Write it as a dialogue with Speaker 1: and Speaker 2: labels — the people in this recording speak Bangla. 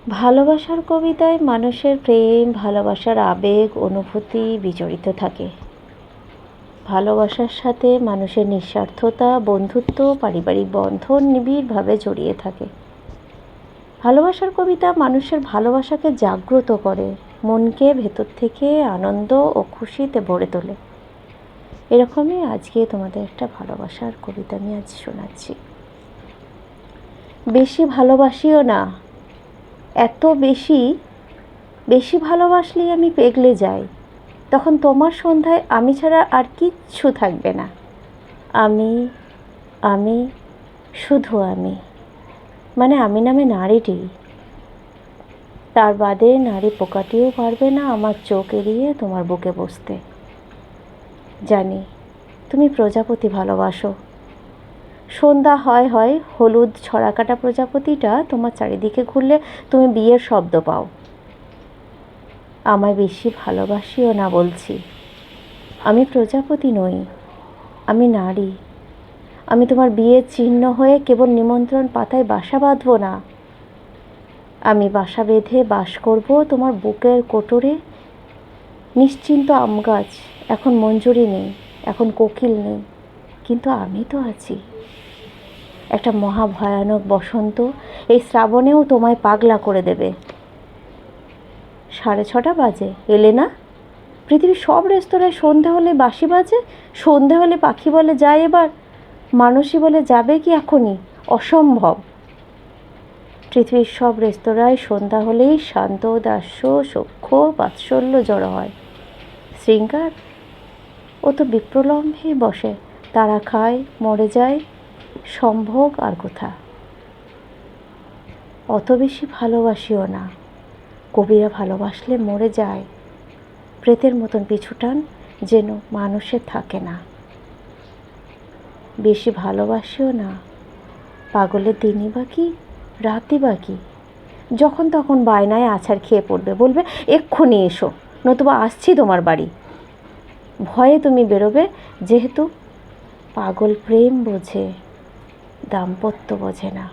Speaker 1: ভালোবাসার কবিতায় মানুষের প্রেম, ভালোবাসার আবেগ, অনুভূতি বিজড়িত থাকে। ভালোবাসার সাথে মানুষের নিঃস্বার্থতা, বন্ধুত্ব, পারিবারিক বন্ধন নিবিড়ভাবে জড়িয়ে থাকে। ভালোবাসার কবিতা মানুষের ভালোবাসাকে জাগ্রত করে, মনকে ভেতর থেকে আনন্দ ও খুশিতে ভরে তোলে। এরকমই আজকে তোমাদের একটা ভালোবাসার কবিতা আমি আজ শোনাচ্ছি। বেশি ভালোবাসিও না, এত বেশি ভালোবাসলেই আমি পেগলে যাই। তখন তোমার সন্ধ্যায় আমি ছাড়া আর কিচ্ছু থাকবে না। আমি শুধু আমি, মানে আমি নামে নারীটি। তার বাদে নারী পোকাটিও পারবে না আমার চোখ এড়িয়ে তোমার বুকে বসতে। জানি তুমি প্রজাপতি ভালোবাসো। সন্ধ্যা হয় হলুদ ছড়াকাটা প্রজাপতিটা তোমার চারিদিকে ঘুরলে তুমি বিয়ের শব্দ পাও। আমায় বেশি ভালোবাসিও না বলছি। আমি প্রজাপতি নই, আমি নারী। আমি তোমার বিয়ের চিহ্ন হয়ে কেবল নিমন্ত্রণ পাতায় বাসা বাঁধব না। আমি বাসা বেঁধে বাস করব তোমার বুকের কোটরে। নিশ্চিন্ত আম গাছ, এখন মঞ্জুরি নেই, এখন কোকিল নেই, কিন্তু আমি তো আছি। একটা মহাভয়ানক বসন্ত এই শ্রাবণেও তোমায় পাগলা করে দেবে। 6:30 বাজে, এলে না? পৃথিবীর সব রেস্তোরাঁয় সন্ধে হলে বাঁশি বাজে, সন্ধে হলে পাখি বলে যায় এবার, মানুষই বলে যাবে কি এখনই, অসম্ভব। পৃথিবীর সব রেস্তোরাঁয় সন্ধ্যা হলেই শান্ত, দাস্য, সখ্য, বাৎসল্য জড়ো হয়। শৃঙ্গার, ও তো বিপ্রলম্বেই বসে, তারা খায়, মরে যায়, সম্ভোগ আর কোথা। অত বেশি ভালোবাসিও না, কবিরা ভালোবাসলে মরে যায়। প্রেতের মতন পিছুটান যেন মানুষের থাকে না। বেশি ভালোবাসিও না, পাগলের দিনই বাকি, রাতই বাকি। যখন তখন বায়নায় আছাড় খেয়ে পড়বে, বলবে এক্ষুনি এসো, নতুবা আসছি তোমার বাড়ি। ভয়ে তুমি বেরোবে, যেহেতু পাগল প্রেম বোঝে, দাম্পত্য বোঝে না।